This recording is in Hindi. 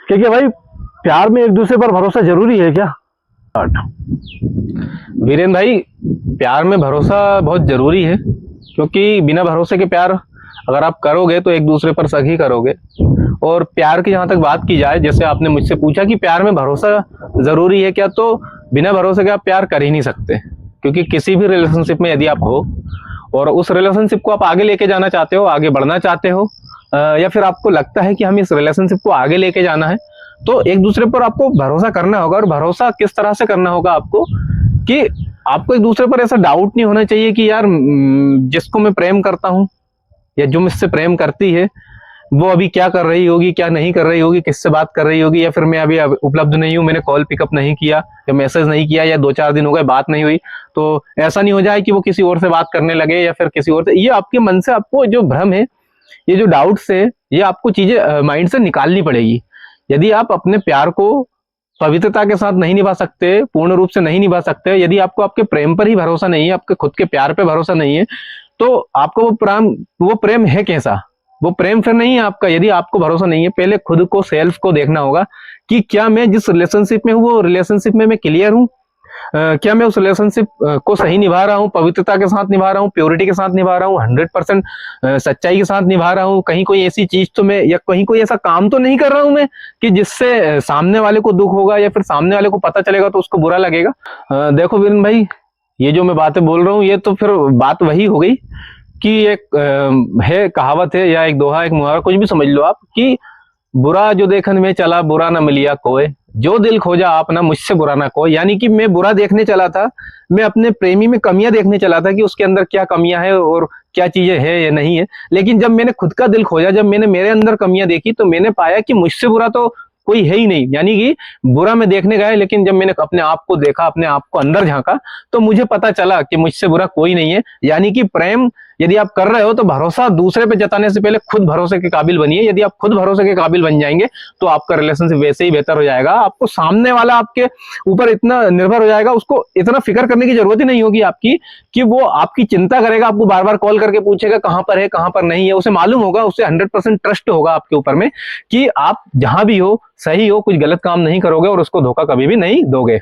क्योंकि भाई प्यार में एक दूसरे पर भरोसा जरूरी है क्या? वीरेन भाई, प्यार में भरोसा बहुत जरूरी है, क्योंकि बिना भरोसे के प्यार अगर आप करोगे तो एक दूसरे पर शक ही करोगे। और प्यार की जहां तक बात की जाए, जैसे आपने मुझसे पूछा कि प्यार में भरोसा जरूरी है क्या, तो बिना भरोसे के आप प्यार कर ही नहीं सकते। क्योंकि किसी भी रिलेशनशिप में यदि आप हो और उस रिलेशनशिप को आप आगे लेके जाना चाहते हो, आगे बढ़ना चाहते हो, या फिर आपको लगता है कि हम इस रिलेशनशिप को आगे लेके जाना है, तो एक दूसरे पर आपको भरोसा करना होगा। और भरोसा किस तरह से करना होगा आपको, कि आपको एक दूसरे पर ऐसा डाउट नहीं होना चाहिए कि यार जिसको मैं प्रेम करता हूँ या जो मुझसे प्रेम करती है वो अभी क्या कर रही होगी, क्या नहीं कर रही होगी, किससे बात कर रही होगी, या फिर मैं अभी उपलब्ध नहीं हूँ, मैंने कॉल पिकअप नहीं किया या मैसेज नहीं किया, या 2-4 दिन हो गए बात नहीं हुई, तो ऐसा नहीं हो जाए कि वो किसी और से बात करने लगे या फिर किसी और से। ये आपके मन से आपको जो भ्रम है, ये जो डाउट्स है, ये आपको चीजें माइंड से निकालनी पड़ेगी। यदि आप अपने प्यार को पवित्रता के साथ नहीं निभा सकते, पूर्ण रूप से नहीं निभा सकते, यदि आपको आपके प्रेम पर ही भरोसा नहीं है, आपके खुद के प्यार पे भरोसा नहीं है, तो आपको वो प्रेम है कैसा? वो प्रेम फिर नहीं है आपका। यदि आपको भरोसा नहीं है, पहले खुद को, सेल्फ को देखना होगा कि क्या मैं जिस रिलेशनशिप में हूँ वो रिलेशनशिप में मैं क्लियर हूँ, क्या मैं उस रिलेशनशिप को सही निभा रहा हूँ, पवित्रता के साथ निभा रहा हूँ, प्योरिटी के साथ निभा रहा हूँ, 100% सच्चाई के साथ निभा रहा हूँ। कहीं कोई ऐसी चीज तो मैं, या कहीं कोई ऐसा काम तो नहीं कर रहा हूँ मैं कि जिससे सामने वाले को दुख होगा या फिर सामने वाले को पता चलेगा तो उसको बुरा लगेगा। देखो वीरेन भाई, ये जो मैं बातें बोल रहा हूँ, ये तो फिर बात वही हो गई कि एक है, कहावत है या एक दोहा, एक मुहावरा, कुछ भी समझ लो आप, कि बुरा जो देखन में चला बुरा न मिलिया कोय, जो दिल खोजा आपना मुझसे बुरा ना कोई। यानी कि मैं बुरा देखने चला था, मैं अपने प्रेमी में कमियां देखने चला था कि उसके अंदर क्या कमियां है और क्या चीजें है या नहीं है। लेकिन जब मैंने खुद का दिल खोजा, जब मैंने मेरे अंदर कमियां देखी, तो मैंने पाया कि मुझसे बुरा तो कोई है ही नहीं। यानी कि बुरा मैं देखने गया, लेकिन जब मैंने अपने आप को देखा, अपने आप को अंदर झांका, तो मुझे पता चला कि मुझसे बुरा कोई नहीं है। यानी कि प्रेम यदि आप कर रहे हो तो भरोसा दूसरे पे जताने से पहले खुद भरोसे के काबिल बनिए। यदि आप खुद भरोसे के काबिल बन जाएंगे तो आपका रिलेशनशिप वैसे ही बेहतर हो जाएगा। आपको सामने वाला आपके ऊपर इतना निर्भर हो जाएगा, उसको इतना फिक्र करने की जरूरत ही नहीं होगी आपकी, कि वो आपकी चिंता करेगा, आपको बार बार कॉल करके पूछेगा कहां पर है, कहां पर नहीं है। उसे मालूम होगा, उसे 100% ट्रस्ट होगा आपके ऊपर में कि आप जहां भी हो सही हो, कुछ गलत काम नहीं करोगे और उसको धोखा कभी भी नहीं दोगे।